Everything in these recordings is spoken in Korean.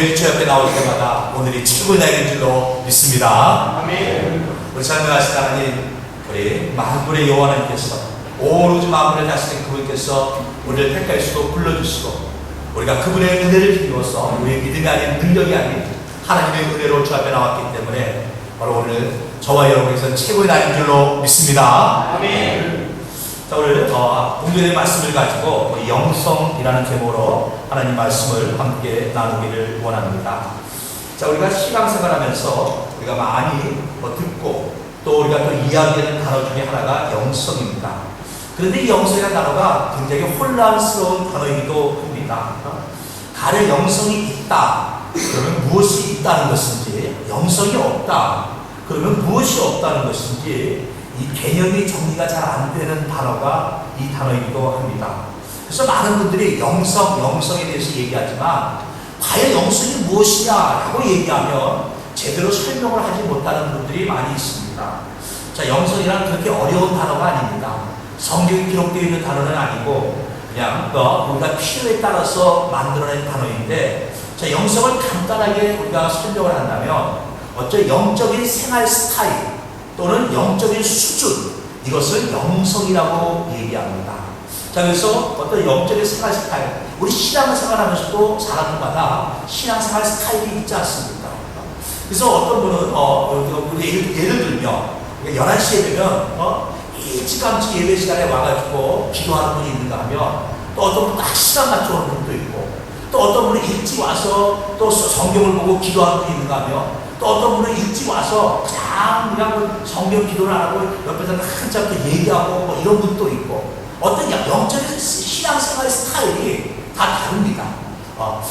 주 앞에 나올 때마다 오늘이 최고의 날인 줄로 믿습니다. 아멘. 우리 살면하신 하나님, 우리 만군의 여호와 하나님께서 온 우주 만물을 다스리는 그분께서 우리를 택하시고 불러주시고 우리가 그분의 은혜를 힘입어서 우리의 믿음이 아닌 능력이 아닌 하나님의 은혜로 주 앞에 나왔기 때문에 바로 오늘 저와 여러분께서 최고의 날인 줄로 믿습니다. 아멘. 자, 오늘 공동의 말씀을 가지고 영성이라는 제목으로 하나님 말씀을 함께 나누기를 원합니다. 자, 우리가 신앙생활하면서 우리가 많이 듣고 또 우리가 또 이야기하는 단어 중에 하나가 영성입니다. 그런데 이 영성이라는 단어가 굉장히 혼란스러운 단어이기도 합니다. 가령 영성이 있다 그러면 무엇이 있다는 것인지, 영성이 없다 그러면 무엇이 없다는 것인지 이 개념이 정리가 잘 안 되는 단어가 이 단어이기도 합니다. 그래서 많은 분들이 영성에 대해서 얘기하지만 과연 영성이 무엇이냐라고 얘기하면 제대로 설명을 하지 못하는 분들이 많이 있습니다. 자, 영성이란 그렇게 어려운 단어가 아닙니다. 성경에 기록되어 있는 단어는 아니고 그냥 우리가 필요에 따라서 만들어낸 단어인데, 자, 영성을 간단하게 우리가 설명을 한다면 어떤 영적인 생활 스타일 또는 영적인 수준, 이것을 영성이라고 얘기합니다. 자, 그래서 어떤 영적인 생활 스타일, 우리 신앙생활 하면서도 사람마다 신앙생활 스타일이 있지 않습니까? 그래서 어떤 분은 예를 들면 11시에 되면 일찌감치 예배 시간에 와가지고 기도하는 분이 있는가 하면, 또 어떤 분은 딱 시간 맞춰 오는 분도 있고, 또 어떤 분은 일찍 와서 또 성경을 보고 기도하는 분이 있는가 하면, 또 어떤 분은 일찍 와서 그냥 성경 기도를 안 하고 옆에서 한참 또 얘기하고 이런 분도 있고, 어떤 영적인 신앙생활 스타일이 다 다릅니다.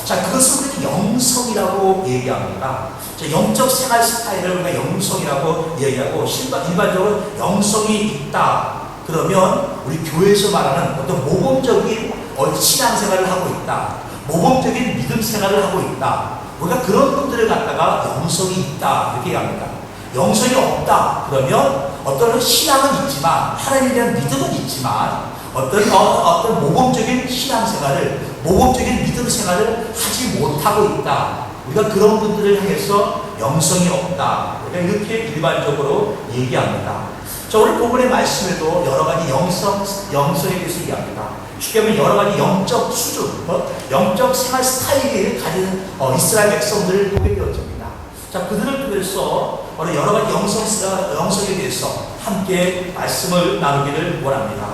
자, 그것을 우리는 영성이라고 얘기합니다. 자, 영적 생활 스타일을 우리가 영성이라고 얘기하고, 일반적으로 영성이 있다 그러면 우리 교회에서 말하는 어떤 모범적인 신앙생활을 하고 있다, 모범적인 믿음 생활을 하고 있다, 우리가 그런 분들을 갖다가 영성이 있다 이렇게 얘기합니다. 영성이 없다 그러면 어떤 신앙은 있지만, 하나님에 대한 믿음은 있지만 어떤 모범적인 신앙생활을, 모범적인 믿음 생활을 하지 못하고 있다, 우리가 그런 분들을 향해서 영성이 없다, 이렇게 일반적으로 얘기합니다. 자, 오늘 본문의 말씀에도 여러 가지 영성에 대해서 얘기합니다. 쉽게 말하면 여러 가지 영적 수준, 영적 생활 스타일을 가진 이스라엘 백성들을 보게 되어집니다. 자, 그들을 통해서 오늘 여러 가지 영성에 대해서 함께 말씀을 나누기를 원합니다.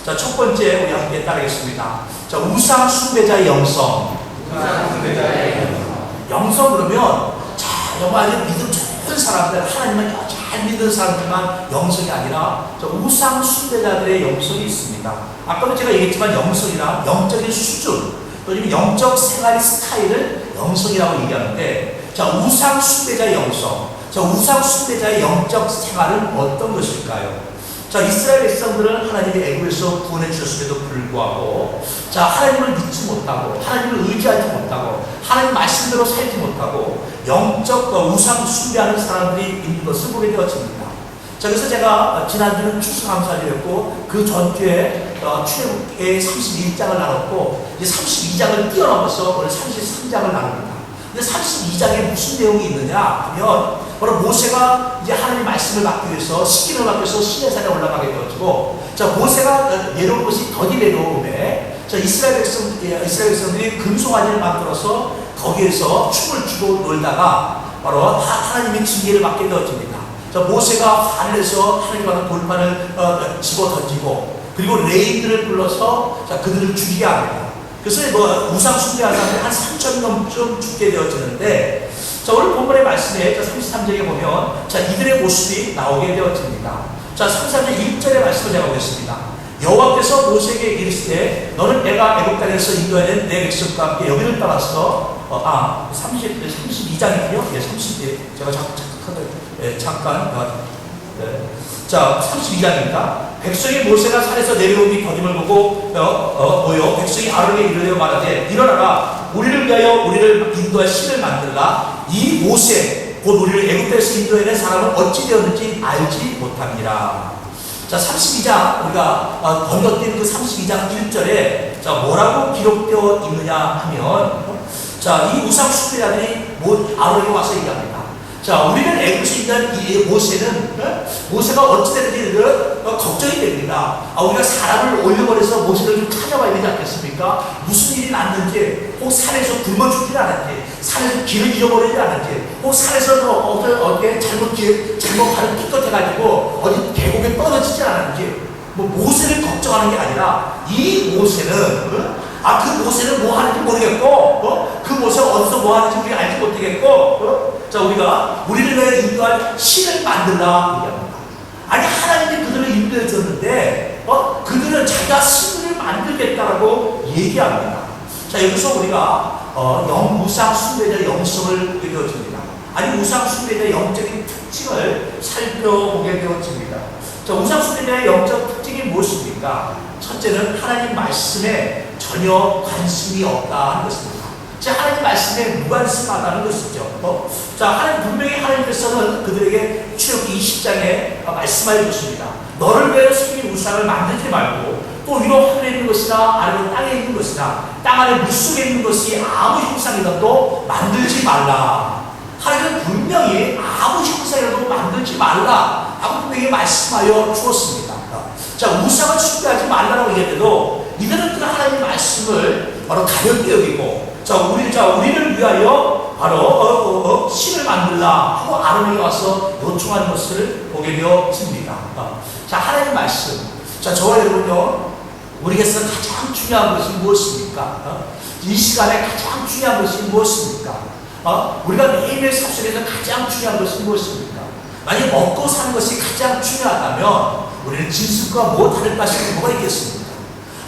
자, 첫 번째 우리 함께 따르겠습니다. 자, 우상 숭배자의 영성. 영성 그러면 정말 믿음 좋은 사람들, 하나님을 잘 믿는 사람들만 영성이 아니라 우상 숭배자들의 영성이 있습니다. 아까도 제가 얘기했지만 영성이란 영적인 수준 또는 영적 생활 스타일을 영성이라고 얘기하는데, 자, 우상 숭배자의 영성. 자, 우상 숭배자의 영적 생활은 어떤 것일까요? 자, 이스라엘 백성들은 하나님이 애굽에서 구원해 주셨음에도 불구하고, 자, 하나님을 믿지 못하고, 하나님을 의지하지 못하고, 하나님 말씀대로 살지 못하고 영적 우상 숭배하는 사람들이 있는 것을 보게 되어집니다. 자, 그래서 제가 지난주는 추수감사절이었고 그 전주에 출애굽기의 31장을 나눴고, 이제 32장을 뛰어넘어서 오늘 33장을 나눕니다. 근데 32장에 무슨 내용이 있느냐 하면, 바로 모세가 이제 하나님 말씀을 받기 위해서 시기를 받기 위해서 시내산에 올라가게 되어지고, 자, 모세가 내려온 것이 더디 내려오매, 자, 이스라엘 백성들이 금송아지를 만들어서 거기에서 춤을 추고 놀다가 바로 하나님의 징계를 받게 되어집니다. 자, 모세가 화를 내서 하나님과는 돌판을 집어 던지고, 그리고 레인들을 불러서 자, 그들을 죽이게 합니다. 그래서 우상 숭배한 사람들이 한 3천 명쯤 죽게 되어지는데, 자, 오늘 본문의 말씀에 33절에 보면 자, 이들의 모습이 나오게 되어집니다. 자, 33절 1절의 말씀을 제가 보겠습니다. 여호와께서 모세에게 이르시되 너는 내가 애굽 땅에서 인도하는 내 백성과 함께 여기를 따라서 32장이군요. 예, 30절 제가 잠깐 자, 32장입니다. 백성이 모세가 산에서 내려온 뒤 더짐을 보고 모여 백성이 아론에게 이르되 말하되 일어나라, 우리를 위하여 우리를 인도할 신을 만들라. 이 모세 곧 우리를 애굽 땅에서 인도해낸 사람은 어찌 되었는지 알지 못합니다. 자, 32장 우리가 건너뛴 그 32장 1절에 자, 뭐라고 기록되어 있느냐 하면, 자, 자, 이 우상 숭배자들이 아론에게 와서 얘기합니다. 자, 우리는 애굽에 있는 이 모세는 모세가 어찌됐든지 걱정이 됩니다. 우리가 사람을 올려버려서 모세를 좀 찾아봐야 되지 않겠습니까? 무슨 일이 났는지, 혹 산에서 굶어 죽지 않았지, 산에서 길을 잃어버리지 않았지, 혹 산에서 어떻게 잘못 발을 삐끗해가지고 어디 계곡에 떨어지지 않았는지, 모세를 걱정하는 게 아니라 이 모세는 그 모세는 뭐 하는지 모르겠고, 그 모세가 어디서 뭐 하는지 우리가 알지 못하겠고, 자, 우리를 위해 인도할 신을 만들라 얘기합니다. 아니, 하나님이 그들을 인도해 줬는데, 그들은 자기가 신을 만들겠다라고 얘기합니다. 자, 여기서 우리가, 우상 숭배자의 영성을 배워줍니다. 아니, 우상 숭배자의 영적인 특징을 살펴보게 되어집니다. 자, 우상 숭배자의 영적 특징이 무엇입니까? 첫째는 하나님 말씀에 전혀 관심이 없다 하는 것입니다. 자, 하나님 말씀에 무관심하다는 것이죠. 자, 분명히 하나님께서는 그들에게 출애굽기 20장에 말씀하여 주십니다. 너를 위하여 숨긴 우상을 만들지 말고, 또 위로 하늘에 있는 것이나 아래로 땅에 있는 것이나 땅 안에 물속에 있는 것이 아무 형상이라도 만들지 말라. 하나님은 분명히 아무 형상이라도 만들지 말라 하고 분명히 말씀하여 주었습니다. 자, 우상을 숭배하지 말라고 얘기해도 이들은 그 하나님의 말씀을 바로 가볍게 여기고, 자, 우리를 위하여 바로 신을 만들라 하고 아론에게 와서 요청하는 것을 보게 되어집니다. 자, 하나님의 말씀. 자, 저와 여러분요, 우리에게서 가장 중요한 것이 무엇입니까? 이 시간에 가장 중요한 것이 무엇입니까? 우리가 매일매일 삶 속에서 가장 중요한 것이 무엇입니까? 만약 먹고 사는 것이 가장 중요하다면 우리는 짐승과 뭐 다를까 싶은 뭐가 있겠습니까?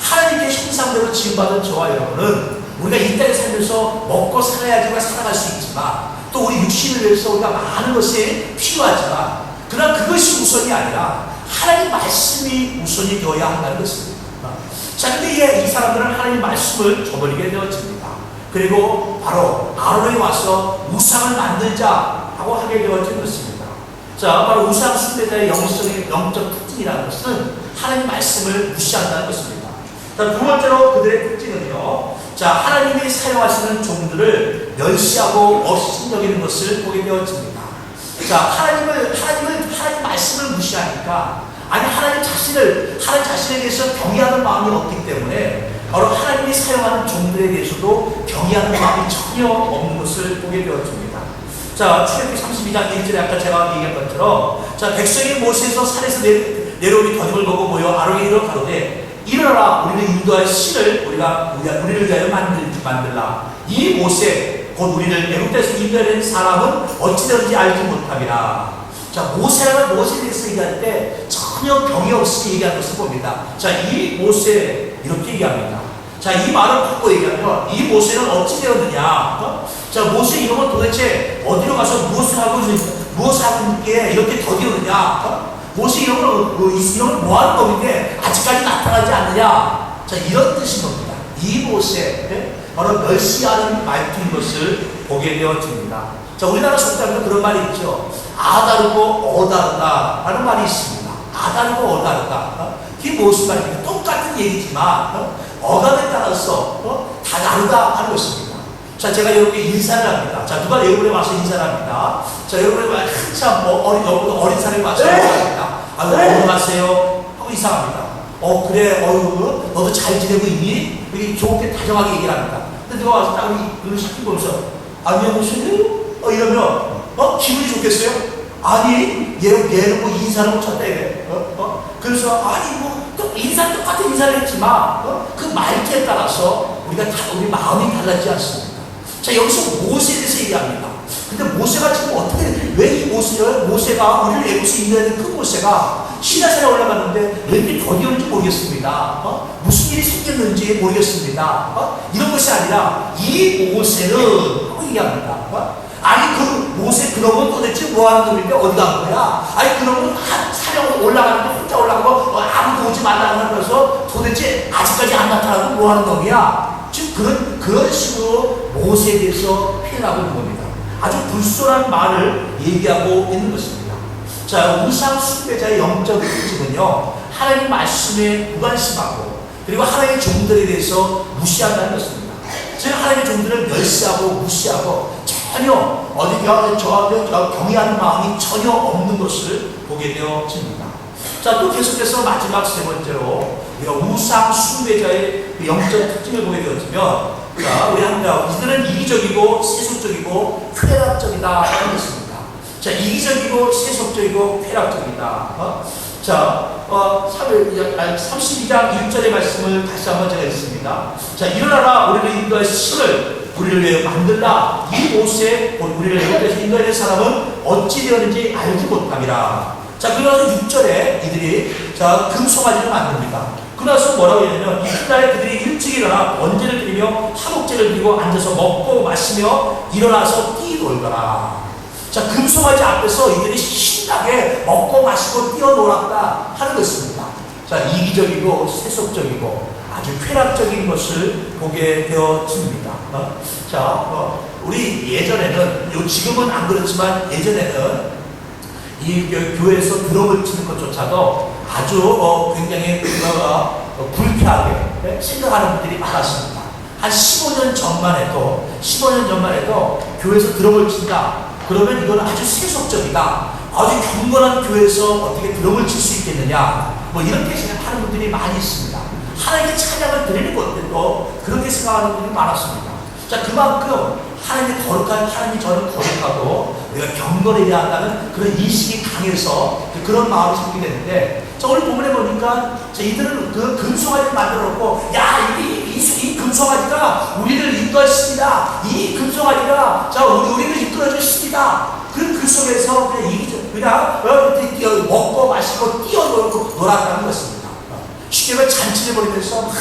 하나님의 형상대로 지음받은 저와 여러분은 우리가 이 땅에 살면서 먹고 살아야지 우리가 살아갈 수 있지만, 또 우리 육신을 위해서 우리가 많은 것이 필요하지만, 그러나 그것이 우선이 아니라 하나님 말씀이 우선이 되어야 한다는 것입니다. 자, 근데 이 사람들은 하나님 말씀을 저버리게 되어집니다. 그리고 바로 아론에 와서 우상을 만들자 하고 하게 되어진 것입니다. 자, 바로 우상 숭배자의 영적 특징이라는 것은 하나님 말씀을 무시한다는 것입니다. 자, 두 번째로 그들의 특징은요, 자, 하나님이 사용하시는 종들을 멸시하고 없이 여기는 것을 보게 되어집니다. 자, 하나님 말씀을 무시하니까, 아니, 하나님 자신에 대해서 경외하는 마음이 없기 때문에 바로 하나님이 사용하는 종들에 대해서도 경외하는 마음이 전혀 없는 것을 보게 되어집니다. 자, 출애굽기 32장 1절에 아까 제가 얘기한 것처럼, 자, 백성이 모세에서 산에서 내려오니 더듬을 보고 모여 아론에게 이르러 가로되, 일어나라, 우리를 인도할 신을 우리를 위하여 만들라. 이 모세, 곧 우리를 애굽 땅에서 인도하는 사람은 어찌되는지 알지 못함이라. 자, 모세에 대해서 얘기할 때 전혀 경외 없이 얘기하는 것을 봅니다. 자, 이 모세 이렇게 얘기합니다. 자, 이 말을 바꿔 얘기하면 이 모세는 어찌 되었느냐? 자, 모세 이름은 도대체 어디로 가서 무엇을 하고 있게 이렇게 더디었느냐? 모세 이름은 뭐 하는 놈인데 아직까지 나타나지 않느냐? 자, 이런 뜻인 겁니다. 이 모세, 바로 멸시하는 말투인 것을 보게 되어집니다. 자, 우리나라 속담에도 그런 말이 있죠. 아다르고 어다르다 라는 말이 있습니다. 아다르고 어다르다. 이게 무슨 말입니까? 똑같은 얘기지만 어감에 따라서 다 다르다 하는 것입니다. 자, 제가 여러분께 인사를 합니다. 자, 누가 여러분에 와서 인사를 합니다. 자, 여러분에 와서 한참 어린 사람이 와서 인사합니다. 안녕하세요 하고 인사합니다. 그래, 너도 잘 지내고 있니? 이렇게 좋게 다정하게 얘기를 합니다. 근데 누가 와서 딱 눈을 싹 보면서 안녕하세요? 이러면 기분이 좋겠어요? 아니, 얘는 뭐 인사를 못 쳤다 이래. 그래서 또 똑같은 인사를 했지만 그 말투에 따라서 우리 마음이 달라지지 않습니다. 자, 여기서 모세에 대해서 얘기합니다. 근데 모세가 지금 왜 이 모세가 우리를 애굽에서 인도하는 그 모세가 시내산에 올라갔는데 왜 이렇게 더디었는지 모르겠습니다. 무슨 일이 생겼는지 모르겠습니다. 이런 것이 아니라 이 모세는 하고 얘기합니다. 아니, 그 모세 그놈은 도대체 뭐 하는 놈인데 어디 간 거야? 아니, 그놈은 사령 올라가는데 혼자 올라가고 아무도 오지 말라고 하면서 도대체 아직까지 안 나타나고 뭐 하는 놈이야? 지금 그런 식으로 모세에 대해서 표현하고 있는 겁니다. 아주 불손한 말을 얘기하고 있는 것입니다. 자, 우상 숭배자의 영적 특징은요, 하나님 말씀에 무관심하고 그리고 하나님의 종들에 대해서 무시한다는 것입니다. 즉 하나님의 종들을 멸시하고 무시하고 전혀 어디가 저한테 경외하는 마음이 전혀 없는 것을 보게 되어집니다. 자, 또 계속해서 마지막 세 번째로 우리가 우상 숭배자의 영적 특징을 보게 되어지면, 자, 우리 합니다. 이들은 이기적이고 세속적이고 쾌락적이다 하는 것입니다. 자, 이기적이고 세속적이고 쾌락적이다. 자, 32장 1절의 말씀을 다시 한번 제가 읽습니다. 자, 일어나라, 우리를 인도할 신을 우리를 위해 만들라. 이 옷에 우리를 여기까지 인도하는 사람은 어찌 되었는지 알지 못함이라. 자, 그러나서 6절에 이들이 자, 금송아지를 만듭니다. 그러나서 뭐라고 했냐면, 이튿날에 그들이 일찍 일어나 번제를 드리며 화목제를 드리고 앉아서 먹고 마시며 일어나서 뛰놀더라. 자, 금송아지 앞에서 이들이 신나게 먹고 마시고 뛰어놀았다 하는 것입니다. 자, 이기적이고 세속적이고 아주 쾌락적인 것을 보게 되어집니다. 우리 예전에는, 지금은 안 그렇지만 예전에는 이 교회에서 드럼을 치는 것조차도 아주 굉장히 불쾌하게 생각하는 분들이 많았습니다. 한 15년 전만 해도 교회에서 드럼을 친다. 그러면 이건 아주 세속적이다. 아주 경건한 교회에서 어떻게 드럼을 칠 수 있겠느냐. 뭐 이렇게 생각하는 분들이 많이 있습니다. 하나님의 찬양을 드리는 것들도 그렇게 생각하는 분들이 많았습니다. 자, 그만큼 하나님이 거룩한, 하나님이 저는 거룩하고 내가 경건해야 한다는 그런 인식이 강해서 그런 마음이 생기게 되는데, 자, 오늘 본문에 보니까 자, 이들은 그 금송아지를 만들어 놓고, 야, 이 금송아지가 우리를 인도하십니다. 이 금송아지가 자, 우리를 이끌어 주십니다. 그 속에서 그냥 먹고 마시고 뛰어놀고 놀았다는 것입니다. 쉽게 말해 잔치를 벌이면서 막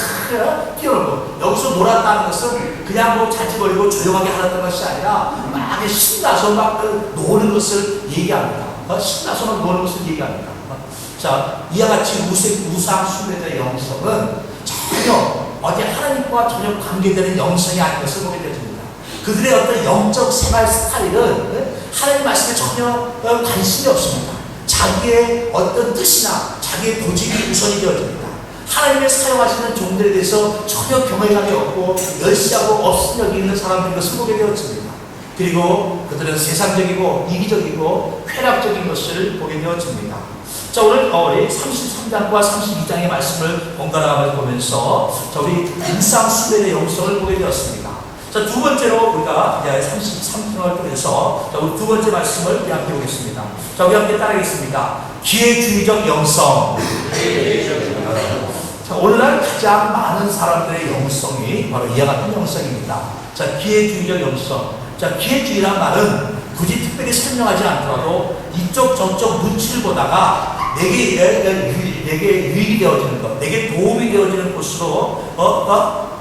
뛰어놀고, 여기서 놀았다는 것은 그냥 뭐 잔치 벌이고 조용하게 하는 것이 아니라 막 신나서 막 노는 것을 얘기합니다. 신나서 막 노는 것을 얘기합니다. 자, 이와 같이 우상 숭배자의 영성은 전혀 어디 하나님과 전혀 관계되는 영성이 아닌 것을 보게 됩니다. 그들의 어떤 영적 생활 스타일은 하나님 말씀에 전혀 관심이 없습니다. 자기의 어떤 뜻이나 자기의 고집이 우선이 되어집니다. 하나님의 사용하시는 종들에 대해서 전혀 경외감이 없고 멸시하고 없음 여기는 사람들인 것을 보게 되어집니다. 그리고 그들은 세상적이고 이기적이고 쾌락적인 것을 보게 되어집니다. 자, 오늘 우리 33장과 32장의 말씀을 번갈아 보면서 자, 우리 우상 숭배의 영성을 보게 되었습니다. 자, 두 번째로 우리가 33장을 통해서 자, 우리 두 번째 말씀을 우리 함께 보겠습니다. 자, 우리 함께 따르겠습니다. 기회주의적 영성. 자, 오늘날 가장 많은 사람들의 영성이 바로 이와 같은 영성입니다. 자, 기회주의적 영성. 자, 기회주의란 말은 굳이 특별히 설명하지 않더라도 이쪽 저쪽 눈치를 보다가 내게 유익이 되어지는 것, 내게 도움이 되어지는 곳으로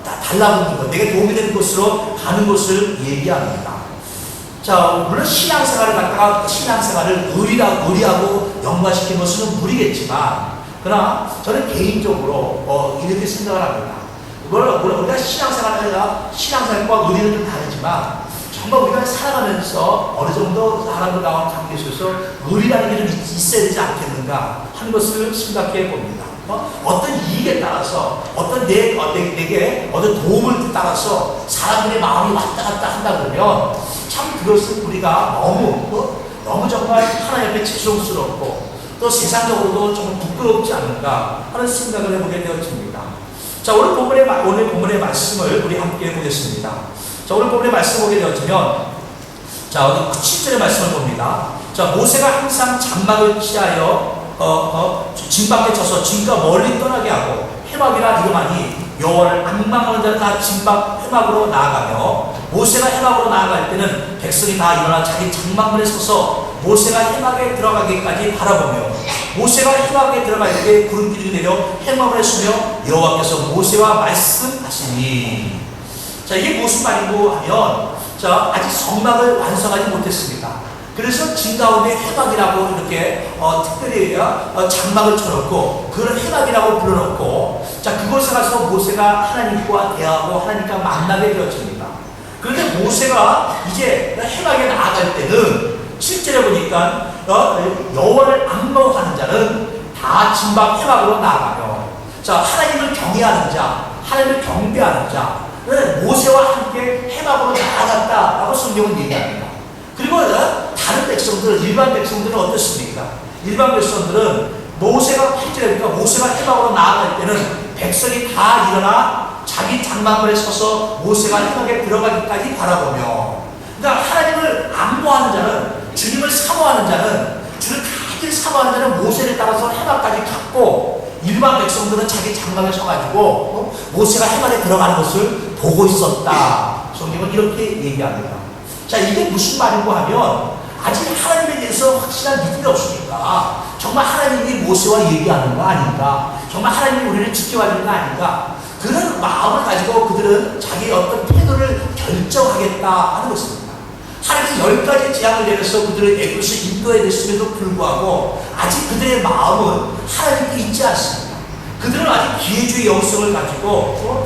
달라붙는 것, 내게 도움이 되는 곳으로 가는 것을 얘기합니다. 자, 물론 신앙생활을 갖다가 신앙생활을 의리하고 연관시킨 것은 무리겠지만, 그러나 저는 개인적으로 이렇게 생각을 합니다. 우리가 신앙생활과 의리는 좀 다르지만, 정말 우리가 살아가면서 어느 정도 사람들 가운데 관계 속에서 의리라는 게 좀 있어야 되지 않겠는가 하는 것을 생각해 봅니다. 어떤 이익에 따라서, 내게 어떤 도움을 따라서 사람들의 마음이 왔다 갔다 한다 그러면 참 그것은 우리가 너무 정말 하나님 앞에 죄송스럽고 또 세상적으로도 좀 부끄럽지 않은가 하는 생각을 해보게 되어집니다. 자, 오늘 본문의 말씀을 우리 함께 보겠습니다. 자, 오늘 본문의 말씀 보게 되어지면, 자, 오늘 7절의 말씀을 봅니다. 자, 모세가 항상 장막을 취하여 진밖에 쳐서 진과 멀리 떠나게 하고 회막이라 이름하니 여호와를 앙망하는 자는 다 진박 회막으로 나아가며, 모세가 회막으로 나아갈 때는 백성이 다 일어나 자기 장막문에 서서 모세가 회막에 들어가기까지 바라보며, 모세가 회막에 들어갈 때 구름기둥이 내려 회막문에 서며 여호와께서 모세와 말씀하시니. 자, 이게 무슨 말이고 하면, 자, 아직 성막을 완성하지 못했습니다. 그래서 진 가운데 회막이라고 이렇게 특별히 장막을 쳐놓고 그걸 회막이라고 불러놓고, 자, 그곳에 가서 모세가 하나님과 대화하고 하나님과 만나게 되어집니다. 그런데 모세가 이제 회막에 나아갈 때는 실제로 보니까 여호와를 앙망하는 자는 다 진박 회막으로 나아가며, 자, 하나님을 경외하는 자, 하나님을 경배하는 자, 모세와 함께 해막으로 나아갔다라고 성경은 얘기합니다. 그리고 다른 백성들, 일반 백성들은 어떻습니까? 일반 백성들은 모세가 8절에 보니까 모세가 해막으로 나아갈 때는 백성이 다 일어나 자기 장막문에 서서 모세가 해막에 들어가기까지 바라보며, 그러니까 하나님을 안모하는 자는, 주님을 사모하는 자는, 주를 가질 사모하는 자는 모세를 따라서 해막까지 갔고, 일반 백성들은 자기 장막에 서가지고 모세가 해막에 들어가는 것을 보고 있었다. 성경은 이렇게 얘기합니다. 자, 이게 무슨 말인고 하면 아직 하나님에 대해서 확실한 믿음이 없으니까 정말 하나님이 모세와 얘기하는 거 아닌가, 정말 하나님이 우리를 지켜주는 거 아닌가, 그런 마음을 가지고 그들은 자기의 어떤 태도를 결정하겠다 하는 것입니다. 하나님이 10가지 재앙을 내려서 그들을 애굽에서 인도해냈음에도 불구하고 아직 그들의 마음은 하나님께 있지 않습니다. 그들은 아직 기회주의 영성을 가지고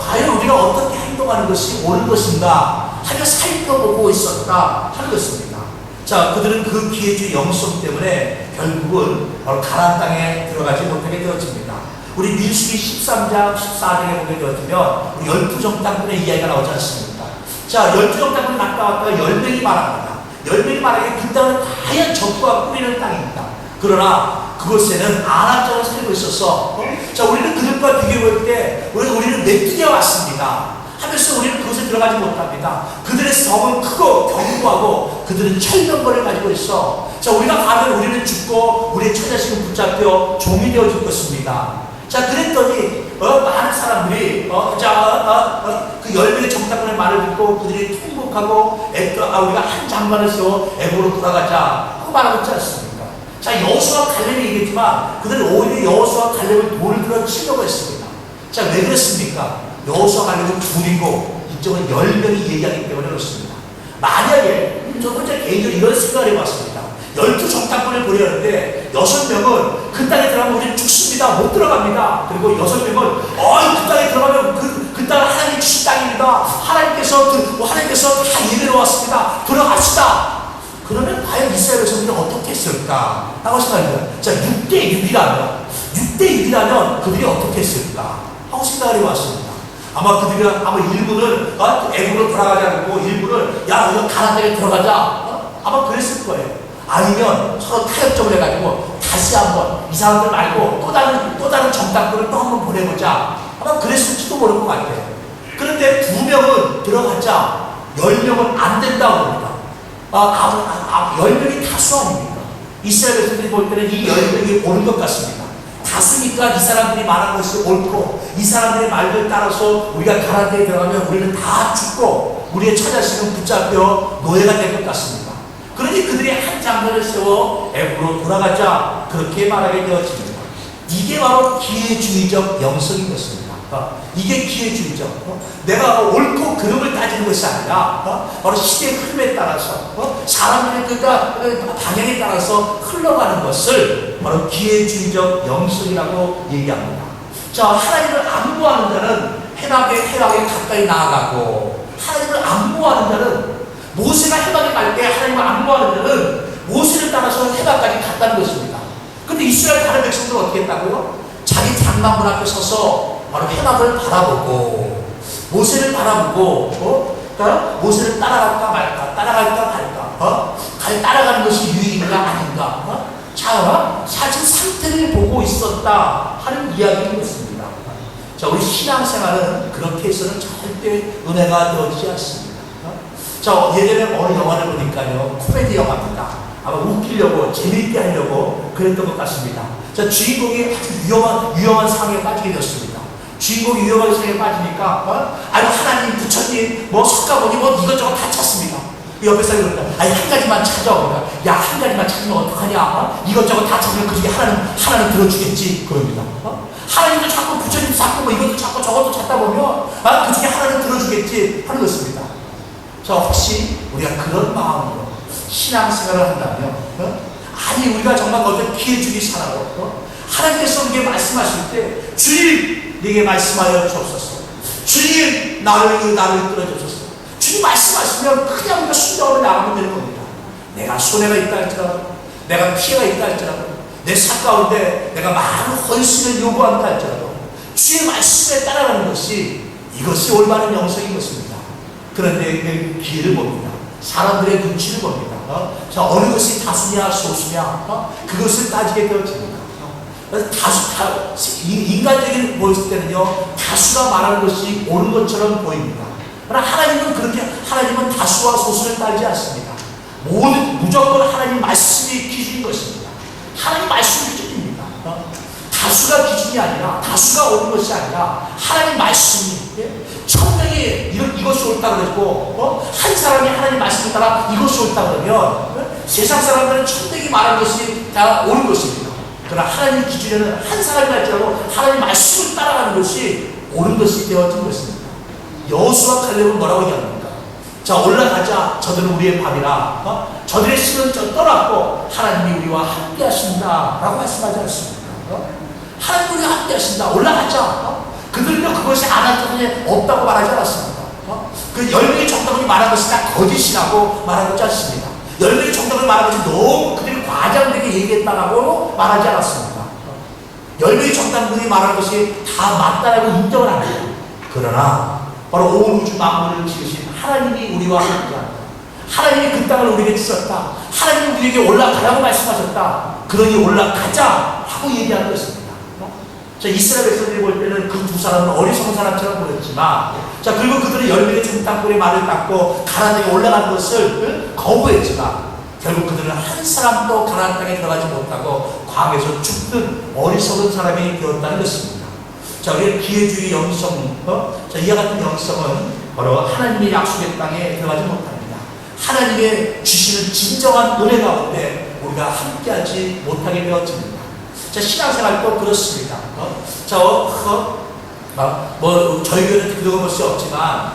과연 우리가 어떻게 행동하는 것이 옳은 것인가 하며 살펴보고 있었다 하는 것입니다. 자, 그들은 그 기회주의 영성 때문에 결국은 가나안 땅에 들어가지 못하게 되어집니다. 우리 민수기 13장 14장에 보게 되어지면 우리 12정탐꾼의 이야기가 나오지 않습니까? 자, 12정탐꾼이 갔다 왔다가 10명이 말합니다. 10명이 말하기에 그 땅은 다양한 적과 뿌리는 땅입니다. 그러나 그곳에는 아낙장을 살고 있어서 자, 우리는 그들과 비교해볼 때 우리는 메뚜기가 왔습니다 하면서 우리는 그곳에 들어가지 못합니다. 그들의 성은 크고 견고하고 그들은 철병거를 가지고 있어. 자, 우리가 가면 우리는 죽고 우리의 처자식은 붙잡혀 종이 되어질 것입니다. 자, 그랬더니 많은 사람들이 그 10명의 정탐꾼의 말을 듣고 그들이 통곡하고 우리가 한 장관을 세워 애굽으로 돌아가자 하고 말하고 있지 않습니까? 자, 여호수아와 갈렙이 얘기했지만 그들은 오히려 여호수아와 갈렙을 돌을 들어 치려고 했습니다. 자, 왜 그랬습니까? 여호수아와 갈렙은 둘이고 이쪽은 10명이 얘기하기 때문에 그렇습니다. 만약에 저도 이제 개인적으로 이런 생각을 해봤습니다. 12정탐꾼을 보내는데 6명은 그 땅에 들어가면 우리는 죽습니다. 못 들어갑니다. 그리고 6명은 그 땅에 들어가면 그 땅은 하나님 주신 땅입니다. 하나님께서 다 예배로 왔습니다. 들어갑시다. 그러면 과연 이스라엘 백성들은 어떻게 했을까? 라고 생각합니다. 자, 6대 6이라면 그들이 어떻게 했을까? 하고 생각을 해왔습니다. 아마 일부는 애굽으로 돌아가지 않고 일부는 야, 우리가 가나안 땅에 들어가자. 아마 그랬을 거예요. 아니면 서로 타협점을 해가지고 다시 한번 이 사람들 말고 또 다른 정탐꾼을 또 한번 보내보자. 아마 그랬을지도 모를 것 같아요. 그런데 2명은 들어가자 10명은 안 된다고 합니다. 10명이 다수 아닙니까? 이스라엘 백성들이 볼 때는 이 10명이 옳은 것 같습니다. 다수니까 이 사람들이 말한 것이 옳고 이 사람들의 말들 따라서 우리가 가나안 땅에 들어가면 우리는 다 죽고 우리의 처자식은 붙잡혀 노예가 될 것 같습니다. 그러니 그들이 한 장관을 세워 애굽으로 돌아가자 그렇게 말하게 되어집니다. 이게 바로 기회주의적 영성인 것입니다. 이게 기회주의적. 내가 옳고 그름을 따지는 것이 아니라 바로 시대의 흐름에 따라서 사람들의 방향에 따라서 흘러가는 것을 바로 기회주의적 영성이라고 얘기합니다. 자, 하나님을 안무하는 자는 해막에 가까이 나아가고 하나님을 안무하는 자는 모세가 해막에 갈 때 하나님을 안무하는 자는 모세를 따라서 해막까지 갔다는 것입니다. 그런데 이스라엘 다른 백성들은 어떻게 했다고요? 자기 장막문 앞에 서서 바로 해막을 바라보고 모세를 바라보고 모세를 따라갈까 말까 따라가는 것이 유익인가 아닌가 사실 상태를 보고 있었다 하는 이야기인 것입니다. 자, 우리 신앙생활은 그렇게 해서는 절대 은혜가 되어지지 않습니다. 자, 예전에 어느 영화를 보니까요, 코미디 영화입니다. 아마 웃기려고 재미있게 하려고 그랬던 것 같습니다. 자, 주인공이 아주 위험한 상황에 빠지게 되었습니다. 주인공이 위험한 상황에 빠지니까 하나님, 부처님, 석가모니 이것저것 다 찾습니다. 옆에 사람이 그런다. 한 가지만 찾아. 야, 한 가지만 찾으면 어떡하냐? 이것저것 다 찾으면 그 중에 하나는 들어주겠지. 그럽니다. 하나님도 자꾸 부처님도 찾고 이것도 찾고 저것도 찾다 보면 그 중에 하나는 들어주겠지 하는 것입니다. 자, 혹시 우리가 그런 마음으로 신앙생활을 한다면 아니 우리가 정말 어떤 기회주의 살아고 하나님께서 우리에게 말씀하실 때 주님 네게 말씀하여 주옵소서. 주님 나를 이끌어 주옵소서. 주님 말씀하시면 그냥 우리가 순종으로 나가면 되는 겁니다. 내가 손해가 있다 할지라도 내가 피해가 있다 할지라도 내 삶 가운데 내가 많은 헌신을 요구한다 할지라도 주의 말씀에 따라가는 것이 이것이 올바른 영성인 것입니다. 그런데 그 기회를 봅니다. 사람들의 눈치를 봅니다. 자, 어느 것이 다수냐 소수냐 그것을 따지게 되어집니다. 인간적인 보였을 때는요, 다수가 말하는 것이 옳은 것처럼 보입니다. 그러나 하나님은 하나님은 다수와 소수를 따지지 않습니다. 무조건 하나님 말씀이 기준인 것입니다. 하나님 말씀이 기준입니다. 다수가 기준이 아니라, 다수가 옳은 것이 아니라, 하나님 말씀이, 천명이 이것이 옳다 그랬고, 한 사람이 하나님 말씀을 따라 이것이 옳다 그러면, 세상 사람들은 천명이 말한 것이 다 옳은 것입니다. 그러나 하나님 기준에는 한 사람이 할지라도 하나님 말씀을 따라가는 것이 옳은 것이 되어진 것입니다. 여호수아 칼렙은 뭐라고 얘기합니까? 자, 올라가자. 저들은 우리의 밥이라. 저들의 신은 떠났고 하나님이 우리와 함께 하신다 라고 말씀하지 않습니까? 하나님이 우리와 함께 하신다. 올라가자. 그들은요, 그것이 아나토에 없다고 말하지 않았습니다. 그 10명의 정답을 말한 것이 다 거짓이라고 말하지 않습니다. 10명의 정답을 말한 것이 너무 그들이 과장되게 얘기했다라고 말하지 않았습니다. 10명의 정답들이 말한 것이 다 맞다라고 인정을 합니다. 그러나 바로 온 우주 만물을 지으신 하나님이 우리와 함께한다. 하나님이 그 땅을 우리에게 주셨다. 하나님이 우리에게 올라가라고 말씀하셨다. 그러니 올라가자 하고 얘기한 것입니다. 자, 이스라엘 백성들이 볼 때는 그 두 사람은 어리석은 사람처럼 보였지만, 자, 그리고 그들은 10명의 중땅굴의 말을 닦고 가나안 땅에 올라가는 것을 거부했지만, 결국 그들은 한 사람도 가나안 땅에 들어가지 못하고 광에서 죽든 어리석은 사람이 되었다는 것입니다. 자, 우리의 기회주의 영성, 자, 이와 같은 영성은 바로 하나님의 약속의 땅에 들어가지 못합니다. 하나님의 주시는 진정한 은혜 가운데 우리가 함께하지 못하게 되어집니다. 자, 신앙생활도 그렇습니다. 저희 교회는 그런 것이 없지만,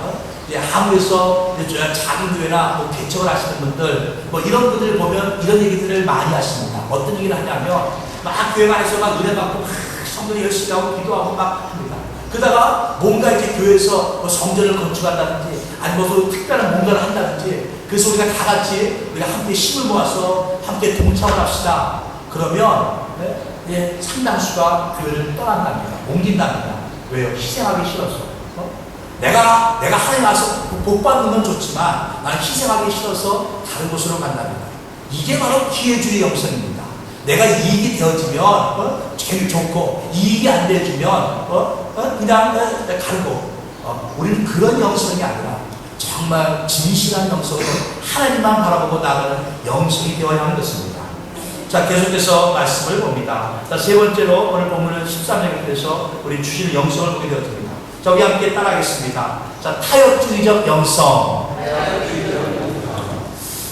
이제 한국에서 작은 교회나 개척을 하시는 분들, 이런 분들을 보면 이런 얘기들을 많이 하십니다. 어떤 얘기를 하냐면, 막 교회 안에서 막 은혜 받고, 막 성도를 열심히 하고 기도하고 막 합니다. 그러다가 뭔가 이제 교회에서 성전을 건축한다든지, 아니면 특별한 뭔가를 한다든지, 그래서 우리가 다 같이 우리가 함께 힘을 모아서 함께 동참을 합시다. 그러면, 상당수가 교회를 떠난답니다. 옮긴답니다. 왜요? 희생하기 싫어서. 내가 하나님 와서 복 받는 건 좋지만 나는 희생하기 싫어서 다른 곳으로 간답니다. 이게 바로 기회주의 영성입니다. 내가 이익이 되어지면 제일 좋고, 이익이 안 되어지면 그냥 가르고. 우리는 그런 영성이 아니라 정말 진실한 영성으로 하나님만 바라보고 나가는 영성이 되어야 하는 것입니다. 자, 계속해서 말씀을 봅니다. 자, 세 번째로 오늘 본문은 13절에 대해서 우리 주시는 영성을 보게 되었습니다. 자, 우리 함께 따라하겠습니다. 자, 타협주의적 영성.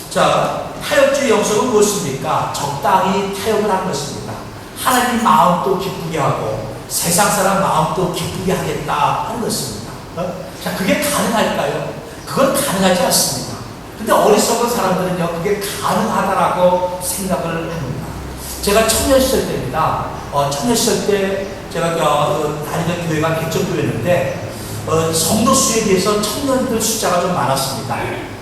자, 타협주의 영성은 무엇입니까? 적당히 타협을 하는 것입니다. 하나님 마음도 기쁘게 하고 세상 사람 마음도 기쁘게 하겠다 하는 것입니다. 자, 그게 가능할까요? 그건 가능하지 않습니다. 근데 어리석은 사람들은요, 그게 가능하다라고 생각을 합니다. 제가 청년 시절 때입니다. 청년 시절 때 제가 다니던 교회가 개척교회였는데, 성도 수에 비해서 청년들 숫자가 좀 많았습니다.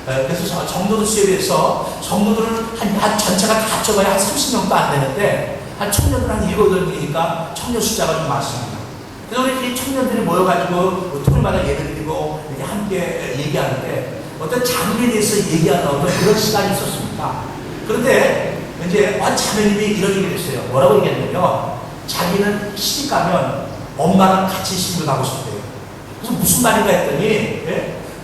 그래서 성도들 수에 비해서 성도들은 한 전체가 다 합쳐봐야 한 30명도 안 되는데, 한 청년들 한 7, 8명이니까 청년 숫자가 좀 많습니다. 그래서 우리 청년들이 모여가지고 토요일마다 예배를 드리고 이렇게 함께 얘기하는데, 어떤 장면에 대해서 얘기하는 어떤 그런 시간이 있었습니다. 그런데 이제 한 자매님이 이런 얘기를 했어요. 뭐라고 얘기했냐면, 자기는 시집 가면 엄마랑 같이 시집을 가고 싶대요. 그래서 무슨 말인가 했더니,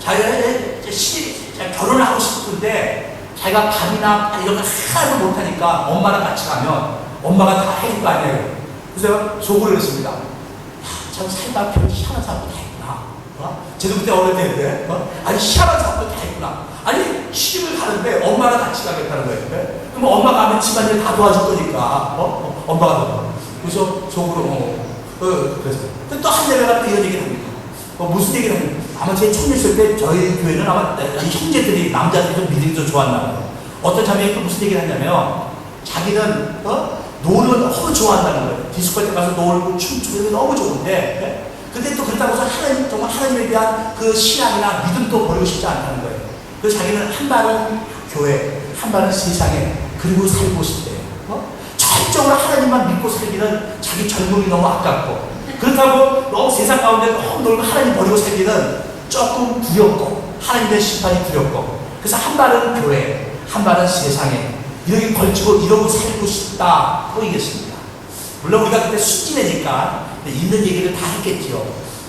자기가 결혼을 하고 싶은데 자기가 밥이나 이런 거 하나도 못하니까 엄마랑 같이 가면 엄마가 다 해줄 거 아니에요. 그래서 속으로 그랬습니다. 참 살다 별 희한한 사람도 다 했구나. 저도 그때 어릴 때인데, 아니 희한한 사람도 다 했구나. 아니 시집을 가는데 엄마랑 같이 가겠다는 거예요. 그럼 엄마가 하면 집안일 다 도와줄 거니까 엄마가 도와. 그래서 속으로 그래서 또 한 예배가 또 이런 얘기를 합니다. 무슨 얘기를 합니까? 아마 제 청년 있을 때 저희 교회는 아마 형제들이, 남자들이 좀 믿음이 좀 좋았나 봐요. 어떤 자매가 또 무슨 얘기를 하냐면, 자기는 노는 너무 좋아한다는 거예요. 디스코 때 가서 놀고 춤추는 게 너무 좋은데, 근데 또 그렇다고 해서 정말 하나님에 대한 그 신앙이나 믿음도 버리고 싶지 않다는 거예요. 그래서 자기는 한 발은 교회, 한 발은 세상에, 그리고 살고 싶대요. 절정으로 하나님만 믿고 살기는 자기 젊음이 너무 아깝고, 그렇다고 너무 세상 가운데 너무 놀고 하나님 버리고 살기는 조금 두렵고 하나님의 심판이 두렵고, 그래서 한 발은 교회, 한 발은 세상에 이렇게 걸치고 이러고 살고 싶다 보이겠습니다. 물론 우리가 그때 순진해니까 있는 얘기를 다 했겠지요.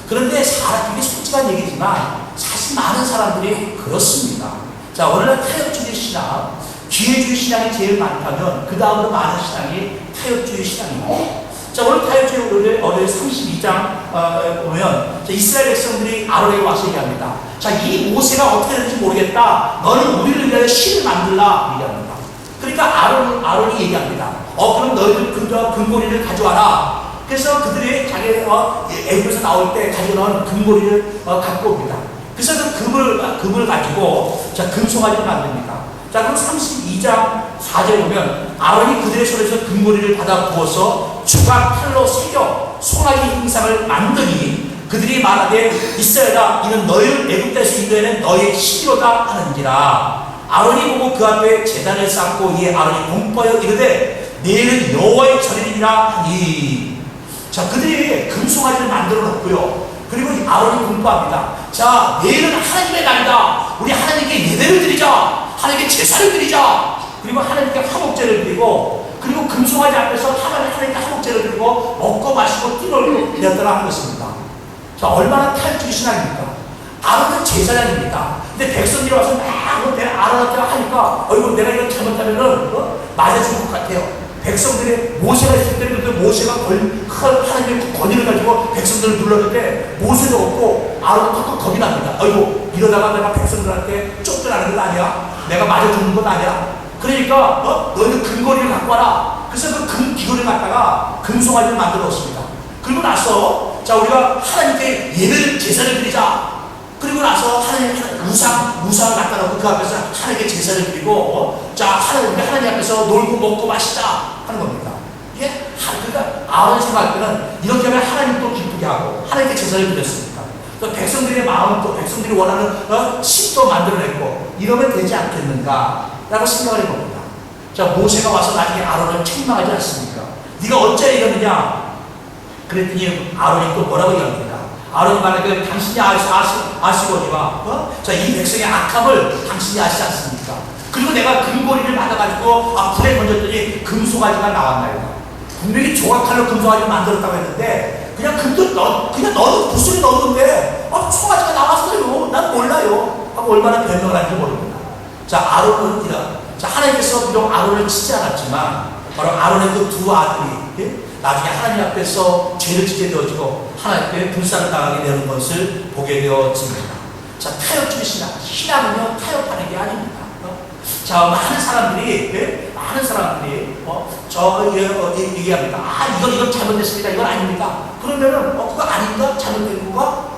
그런데 이게 솔직한 얘기지만 사실 많은 사람들이 그렇습니다. 자, 오늘날 타협주의 신앙, 기회주의 신앙이 제일 많다면 그 다음으로 많은 신앙이 타협주의 신앙입니다. 자, 오늘 타협주의 오늘 32장 보면 이스라엘 백성들이 아론에게 와서 얘기합니다. 자, 이 모세가 어떻게 되는지 모르겠다. 너는 우리를 위하여 신을 만들라 얘기합니다. 그러니까 아론이 얘기합니다. 그럼 너희들 금고리를 가져와라. 그래서 그들이 자기 애굽에서 나올 때 가져온 금고리를 갖고 옵니다. 그래서 그 금을 가지고 자, 금송아지를 만듭니다. 자, 그럼 32장 4절에 보면 아론이 그들의 손에서 금고리를 받아 부어서 주각 칼로 새겨 송아지 형상을 만드니 그들이 말하되 이스라엘아 이는 너희를 애굽 땅에서 인도해낸 너희의 신이로다 하는지라. 아론이 보고 그 앞에 제단을 쌓고 이에 아론이 공포하여 이르되 내일은 여호와의 절일이라 하니. 자, 그들이 금송아지를 만들어 놓고요. 그리고 아론이 공포합니다. 자, 내일은 하나님의 날이다. 우리 하나님께 예배를 드리자. 하나님께 제사를 드리자. 그리고 하나님께 화목제를 드리고, 그리고 금송아지 앞에서 하나님께 화목제를 드리고 먹고 마시고 띠를 내었더라 하는 것입니다. 자, 얼마나 탈주의 신앙입니까? 아론은 제사장입니다. 근데 백성들이 와서 막 내가 아론한테 하니까 내가 이거 잘못하면은 맞아줄 것 같아요. 백성들이 모세가 있을 때는 모세가 하나님의 권위를 가지고 백성들을 불렀는데 모세도 없고 아론도 턱 겁이 납니다. 이러다가 내가 백성들한테 쫓겨나는 건 아니야? 내가 맞아주는 건 아니야? 그러니까 너희는 금고리를 갖고 와라. 그래서 그 금기구를 갖다가 금송아지를 만들어 놓습니다. 그리고 나서 자, 우리가 하나님께 예배를 제사를 드리자. 그리고 나서 우상을 갖다 놓고 그 앞에서 하나님께 제사를 드리고, 자, 하나님 앞에서 놀고 먹고 마시자 하는 겁니다. 이게, 그러니까 아론이 생각할 때는 이렇게 하면 하나님도 기쁘게 하고 하나님께 제사를 드렸으니까. 또 백성들의 마음도 백성들이 원하는 신도 만들어냈고, 이러면 되지 않겠는가 라고 생각을 해봅니다. 자, 모세가 와서 나중에 아론을 책망하지 않습니까? 네가 어째 이러느냐? 그랬더니 아론이 또 뭐라고 얘기합니다. 아론이 말하기를 당신이 아시거니와 자, 이 백성의 악함을 당신이 아시지 않습니까? 그리고 내가 금고리를 받아가지고 불에 던졌더니 금송아지가 나왔나이다. 분명히 조각칼로 금송아지를 만들었다고 했는데 그냥 너는 부스에 넣었는데 송아지가 나왔어요. 난 몰라요 하고 얼마나 변명을 하는지 모릅니다. 자, 아론은 자, 하나님께서 비록 아론을 치지 않았지만 바로 아론의 그 두 아들이 나중에 하나님 앞에서 죄를 짓게 되어지고 하나님께 불쌍을 당하게 되는 것을 보게 되어집니다. 자, 타협주의 신앙은요 타협하는 게 아닙니다. 자, 많은 사람들이 얘기합니다. 이건 잘못됐습니다. 이건 아닙니다. 그러면은 그거 아닌가? 잘못된 건가?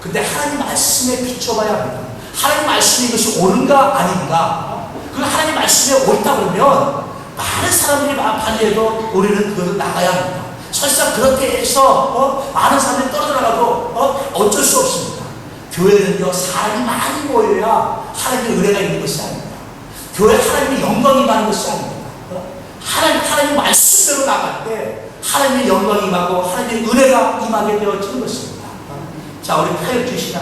근데 하나님 말씀에 비춰봐야 합니다. 하나님 말씀이 이것이 옳은가 아닌가? 그 하나님 말씀에 옳다 그러면 많은 사람들이 반대해도 우리는 그걸 나가야 합니다. 설사 그렇게 해서 많은 사람들이 떨어져나가도 어쩔 수 없습니다. 교회는요 사람이 많이 모여야 하나님의 은혜가 있는 것이 아닙니다. 교회 하나님의 영광이 임하는 것이 아닙니다. 하나님 말씀대로 나갈 때 하나님의 영광이 임하고 하나님의 은혜가 임하게 되어지는 것입니다. 자, 우리 타협주의 신앙.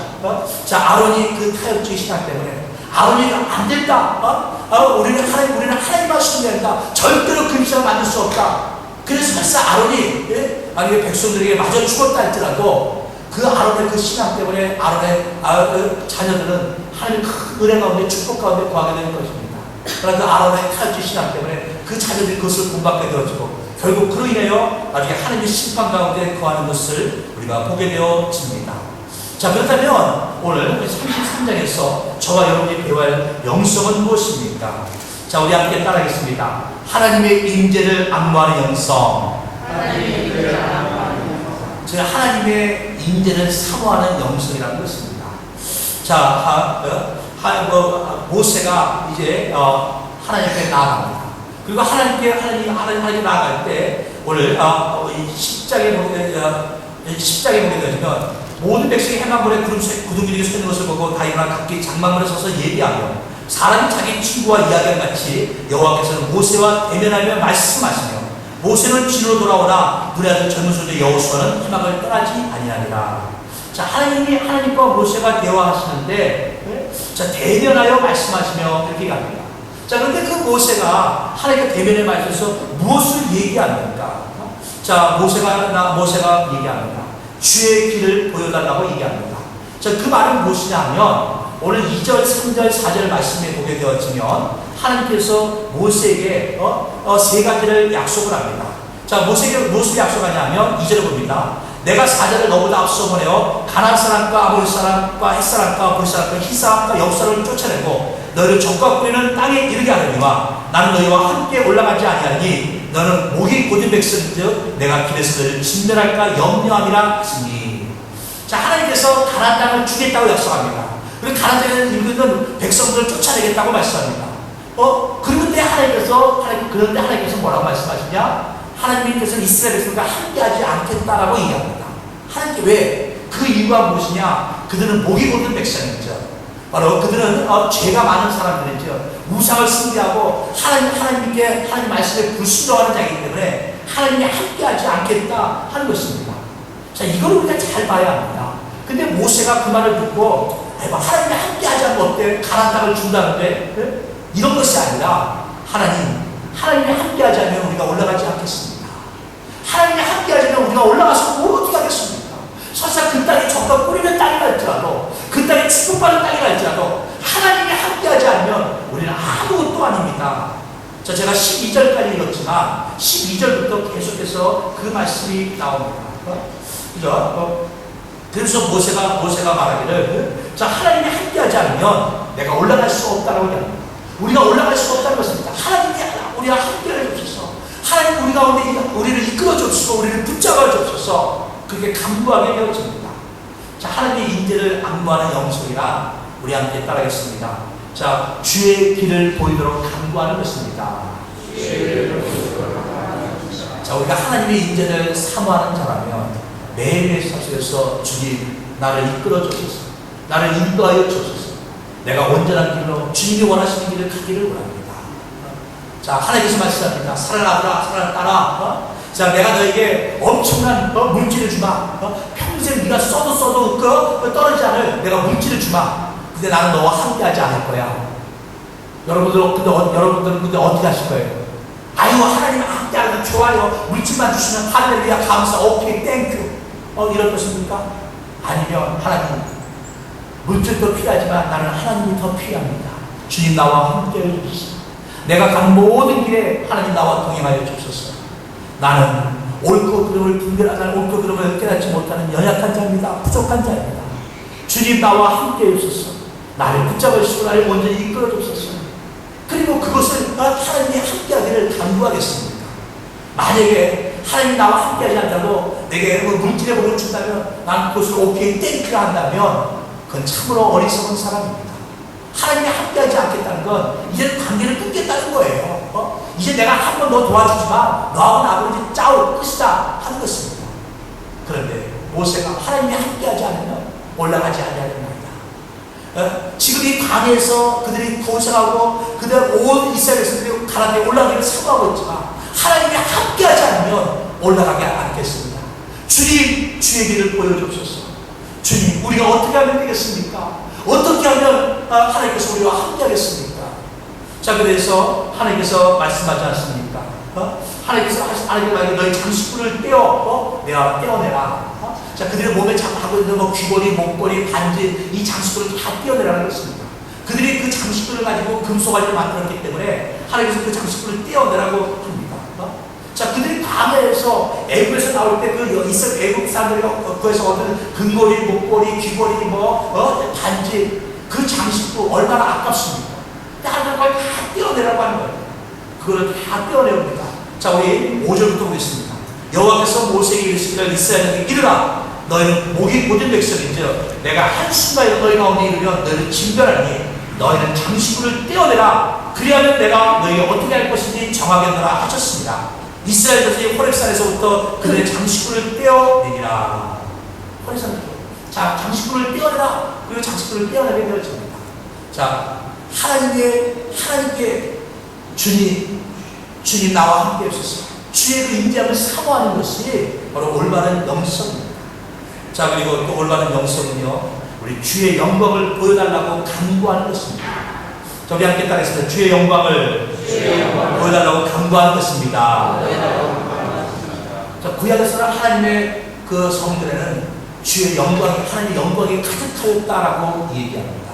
자, 아론이 그 타협주의 신앙 때문에 아론이 안 된다. 우리는 하나님 말씀을 된다. 절대로 그 신앙을 만들 수 없다. 그래서 설사 아론이 만약에 백성들에게 마저 죽었다 할지라도 그 아론의 그 신앙 때문에 아론의 자녀들은 하나님의 큰 은혜 가운데 축복 가운데 거하게 되는 것입니다. 그러나 그 아론의 타협주의 신앙 때문에 그 자녀들이 그것을 본받게 되어지고 결국 그로 인하여 나중에 하나님의 심판 가운데 거하는 것을 우리가 보게 되어집니다. 자, 그렇다면 오늘 33장에서 저와 여러분이 배워야 할 영성은 무엇입니까? 자, 우리 함께 따라하겠습니다. 하나님의 임재를 악무하는 영성. 제가 하나님의 임재를 사모하는 영성이라는 것입니다. 자, 모세가 이제 하나님께 나아갑니다. 그리고 하나님 나아갈 때 오늘 10장에 보게 되면 모든 백성이 해방문에 구둥이들이 서 있는 것을 보고 다 일어나 각기 장막문에 서서 예비하며 사람이 자기 친구와 이야기한 같이 여호와께서는 모세와 대면하며 말씀하시며 모세는 진으로 돌아오나 눈의 아들 젊은 소년 여호수아는 희망을 떠나지 아니하니라. 자, 하나님과 모세가 대화하시는데, 자, 대면하여 말씀하시며 이렇게 갑니다. 자, 그런데 그 모세가 하나님과 대면에 맞춰서 무엇을 얘기합니까? 자, 모세가 얘기합니다. 주의 길을 보여달라고 얘기합니다. 자, 그 말은 무엇이냐 하면, 오늘 2절, 3절, 4절 말씀에 보게 되어지면, 하나님께서 모세에게 세 가지를 약속을 합니다. 자, 모세에게 무엇을 약속하냐면 2절을 봅니다. 내가 사자를 너보다 앞서 보내어 가나안 사람과 아모리 사람과 헷 사람과 볼 사람과 히 사람과 옆 사람을 쫓아내고 너희를 적과 꾸리는 땅에 이르게 하려니와 나는 너희와 함께 올라가지 아니하니 너는 목이 곧은 백성인즉 내가 길에서 너희를 진멸할까 염려함이라 하시니. 자, 하나님께서 가나안 땅을 주겠다고 약속합니다. 그리고 가나안 땅에 있는 백성들을 쫓아내겠다고 말씀합니다. 그런데 하나님께서 뭐라고 말씀하시냐? 하나님께서 이스라엘 백성과 함께하지 않겠다라고 얘기합니다. 하나님께 왜? 그 이유가 무엇이냐? 그들은 목이 곧은 백성이죠. 바로 그들은 죄가 많은 사람들이죠. 우상을 숭배하고 하나님 말씀에 불순종하는 자이기 때문에 하나님이 함께하지 않겠다 하는 것입니다. 자, 이걸 우리가 잘 봐야 합니다. 근데 모세가 그 말을 듣고 하나님이 함께하지 않으면 어때? 가나안 땅을 준다는데? 네? 이런 것이 아니라 하나님이 함께하지 않으면 우리가 올라가지 않겠습니다. 하나님이 함께하지 않으면 우리가 올라가서 뭘 어떻게 하겠습니까? 설사 그 땅이 적과 뿌리는 땅이라 할지라도 그 땅이 축복받는 땅이라 할지라도 하나님이 함께하지 않으면 우리는 아무것도 아닙니다. 자, 제가 12절까지 읽었지만 12절부터 계속해서 그 말씀이 나옵니다. 그죠? 그래서 모세가 말하기를, 자, 하나님이 함께하지 않으면 내가 올라갈 수 없다라고 얘기합니다. 우리가 올라갈 수 없다는 것입니다. 하나님이 우리와 함께해 주셔서, 하나님 우리 가운데 우리를 이끌어 주시고 우리를 붙잡아 주셔서 그렇게 강구하게 되어집니다. 자, 하나님의 인재를 악무하는 영성이라 우리 함께 따라하겠습니다. 자, 주의 길을 보이도록 강구하는 것입니다. 자, 우리가 하나님의 인재를 사모하는 자라면 매일매일 사실에서 주님 나를 이끌어 주셔서, 나를 인도하여 주셔서 내가 온전한 길로 주님이 원하시는 길을 가기를 원합니다. 자, 하나님께서 말씀합니다. 살아나라, 따라. 자, 내가 너에게 엄청난 물질을 주마. 평생 네가 써도 떨어지지 않을 내가 물질을 주마. 근데 나는 너와 함께하지 않을 거야. 여러분들은 근데 어떻게 하실 거예요? 아유, 하나님 함께하는 좋아요. 물질만 주시면 할렐루야, 감사, 오케이, 땡큐. 이럴 것입니까? 아니면 하나님, 물질도 필요하지만 나는 하나님이 더 필요합니다. 주님 나와 함께 해주시오. 내가 간 모든 길에 하나님 나와 동행하여 주소서. 나는 옳고 그름을 분별하는, 옳고 그름을 깨닫지 못하는 연약한 자입니다. 부족한 자입니다. 주님 나와 함께 해주소서. 나를 붙잡으시고 나를 온전히 이끌어 주소서. 그리고 그것을 하나님이 함께하기를 간구하겠습니다. 만약에 하나님이 나와 함께하지 않다고 내게 물질의 복을 준다면 난 그것을 오케이 땡큐를 한다면 그건 참으로 어리석은 사람입니다. 하나님이 함께하지 않겠다는 건 이제 관계를 끊겠다는 거예요. 이제 내가 한 번 너 도와주지만 너하고 나하고 이제 짜오 끝이다 하는 것입니다. 그런데 모세가 하나님이 함께하지 않으면 올라가지 않냐는 말이다. 지금 이 강에서 그들이 고생하고 그들 온 이스라엘 백성들이 가나안에 올라가기를 사모하고 있지만 하나님이 함께하지 않으면 올라가지 않겠습니다. 주님, 주의 길을 보여주옵소서. 주님, 우리가 어떻게 하면 되겠습니까? 어떻게 하면 하나님께서 우리와 함께하겠습니까? 자, 그래서 하나님께서 말씀하지 않습니까? 하나님께서 만약에 너희 장식구를 내가 떼어내라. 자, 그들의 몸에 하고 있는 귀걸이, 목걸이, 반지, 이 장식구를 다 떼어내라는 것입니다. 그들이 그 장식구를 가지고 금속알을 만들었기 때문에 하나님께서 그 장식구를 떼어내라고 합니다. 자, 그들이 광야에서 애국에서 나올 때 그 이스라엘 애국 사람들이 거기서 얻은 금고리, 목걸이, 귀걸이, 반지, 그 장식도 얼마나 아깝습니까? 근데 하나님 그걸 다 떼어내라고 하는 거예요. 그걸 다 떼어내옵니다. 자, 우리 5절부터 보겠습니다. 여호와께서 모세에게 이르시기를 이스라엘에게 이르라. 너희는 목이 곧은 백성인즉 내가 한순간에 너희 가운데 이르면 너희를 징벌하니 너희는 장식구를 떼어내라. 그리하면 내가 너희가 어떻게 할 것인지 정하겠노라 하셨습니다. 이스라엘 자손이 호렙산에서부터 그들의 장식구를 떼어내니라. 호렙산에서 자, 장식구를 떼어내라. 그리고 장식구를 떼어내게 되어집니다. 자, 하나님께 주님 나와 함께 해주소서. 주의 그 임재함을 사모하는 것이 바로 올바른 영성입니다. 자, 그리고 또 올바른 영성은요, 우리 주의 영광을 보여달라고 간구하는 것입니다. 자, 우리 함께 따라했습니다. 주의 영광을 보여달라고 간구하는 것입니다. 자, 구약에서는 하나님의 그 성전에는 주의 영광이, 하나님의 영광이 가득하였다라고 얘기합니다.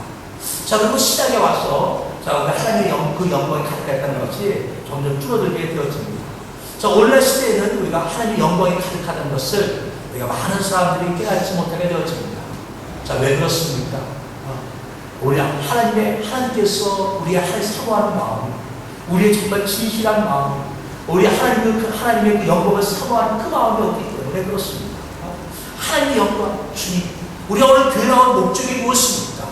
자, 그리고 시작에 와서, 자, 하나님의 그 영광이 가득했다는 것이 점점 줄어들게 되어집니다. 자, 오늘날 시대에는 우리가 하나님의 영광이 가득하다는 것을 우리가 많은 사람들이 깨닫지 못하게 되어집니다. 자, 왜 그렇습니까? 우리 하나님께서 우리의 하나님 사모하는 마음, 우리의 정말 진실한 마음, 우리 하나님의 그 영광을 사모하는 그 마음이 없기 때문에 그렇습니다. 하나님의 영광, 주님, 우리가 오늘 교회 나온 목적이 무엇입니까?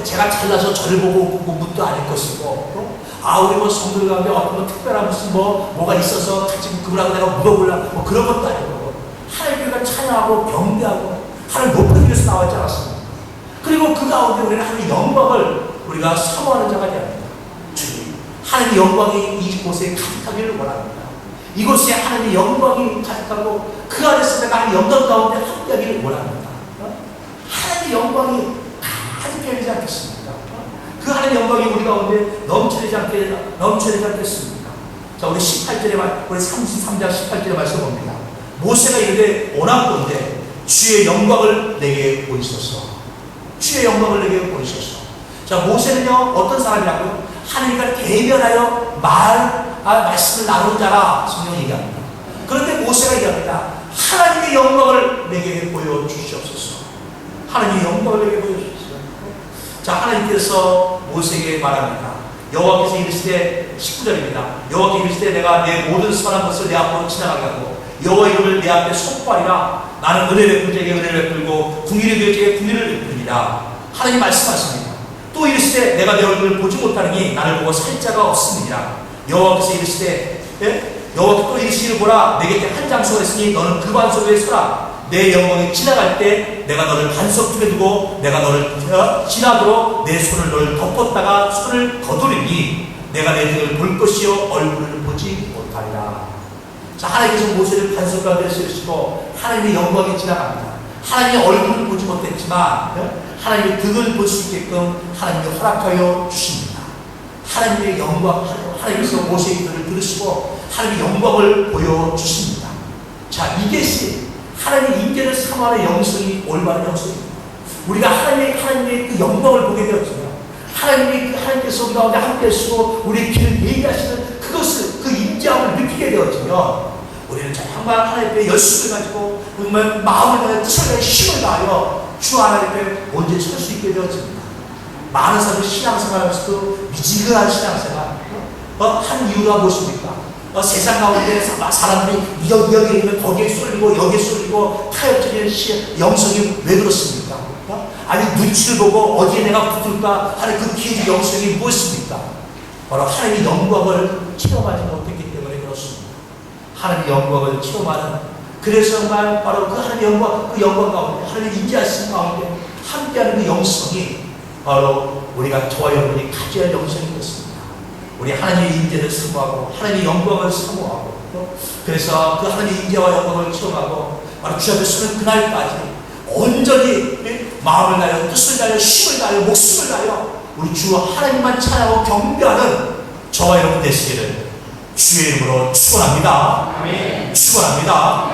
제가 잘나서 저를 보고 묻도 아닐 것이고, 우리 성도들 가운데 어떤 특별한 무슨 뭐가 있어서 같이 그분하고 내가 묻어보려고 그런 것도 아니고, 하나님께가 찬양하고 경배하고 하나님 높은 위에서 나왔지 않았습니까? 그리고 그 가운데 우리는 하나님의 영광을 우리가 사모하는 자가 되어야 합니다. 주님, 하나님의 영광이 이곳에 가득하기를 원합니다. 이곳에 하나님의 영광이 가득하고 그 안에서 내가 하나님의 영광 가운데 함께하기를 원합니다. 하나님의 영광이 가득해야 되지 않겠습니까? 그 하나님의 영광이 우리 가운데 넘쳐되지 않겠습니까? 자, 우리 18절에 우리 33장 18절에 말씀 봅니다. 모세가 이르되 원하건대 주의 영광을 내게 보이소서. 주의 영광을 내게 보이소서. 자, 모세는요, 어떤 사람이라고요? 하나님과 대면하여 말씀을 나눈 자라 성경 얘기합니다. 그런데 모세가 얘기합니다. 하나님의 영광을 내게 보여주시옵소서. 하나님의 영광을 내게 보여주시옵소서. 자, 하나님께서 모세에게 말합니다. 여호와께서 이르시되 19절입니다. 여호와께서 이르시되 내가 내 모든 선한 것을 내 앞으로 지나가게 하고 여호와 이름을 내 앞에 선포하리라. 나는 은혜를 베풀 자에게 은혜를 베풀고 궁일이 될 자에게 궁일을 베풀리라. 하나님 말씀하십니다. 또 이르시되 내가 내 얼굴을 보지 못하느니 나를 보고 살 자가 없음이니라. 여호와께서 이르시되 여호와께서 또 이르시기를 보라. 내 곁에 한 장소가 있으니 너는 그 반석 위에 서라. 내 영광이 지나갈 때 내가 너를 반석 중에 두고 내가 너를 지나도록 내 손을 너를 덮었다가 손을 거두리니 내가 내 등을 볼 것이요 얼굴을 보지 못하리라. 자, 하나님께서 모세를 반석 가운데 세우시고 하나님의 영광이 지나갑니다. 하나님의 얼굴을 보지 못했지만 하나님의 등을 볼 수 있게끔 하나님이 허락하여 주십니다. 하나님의 영광, 하나님께서 모세의 기도를 들으시고 하나님의 영광을 보여주십니다. 자, 이것이 하나님의 임재를 사모하는 영성이 올바른 영성입니다. 우리가 하나님의 그 영광을 보게 되었으며 하나님께서 우리 가운데 함께 하시고 우리의 길을 얘기하시는 그것을, 그 임재함을 느끼게 되었으면 우리는 정말 하나님의 열심을 가지고 정말 마음을 다하여 뜻을 다하여 힘을 다하여 주 하나님께 언제 설 수 있게 되었습니다. 많은 사람들이 신앙생활하면서도 미지근한 신앙생활 한 이유가 무엇입니까? 세상 가운데 사람들이 여기에 있는 거기에 쏠리고 여기에 쏠리고 타협적인 영성이 왜 그렇습니까? 아니 눈치를 보고 어디에 내가 붙을까 하는 그 기회의 영성이 무엇입니까? 바로 하나님의 영광을 체험하지 못했기 때문에 그렇습니다. 하나님의 영광을 체험하는, 그래서 정말 바로 그 하나님의 영광, 그 영광 가운데 하나님의 인자하신 가운데 함께하는 그 영성이 바로 우리가 저와 여러분이 가져야 할 영성이 됐습니다. 우리 하나님의 인재를 사모하고 하나님의 영광을 사모하고 그래서 그 하나님의 인재와 영광을 체험하고 바로 주 앞에 서는 그날까지 온전히 마음을 다하여 뜻을 다하여 힘을 다하여 목숨을 다하여 우리 주 하나님만 찬양하고 경배하는 저와 여러분 되시기를 주의 이름으로 축원합니다. 축원합니다.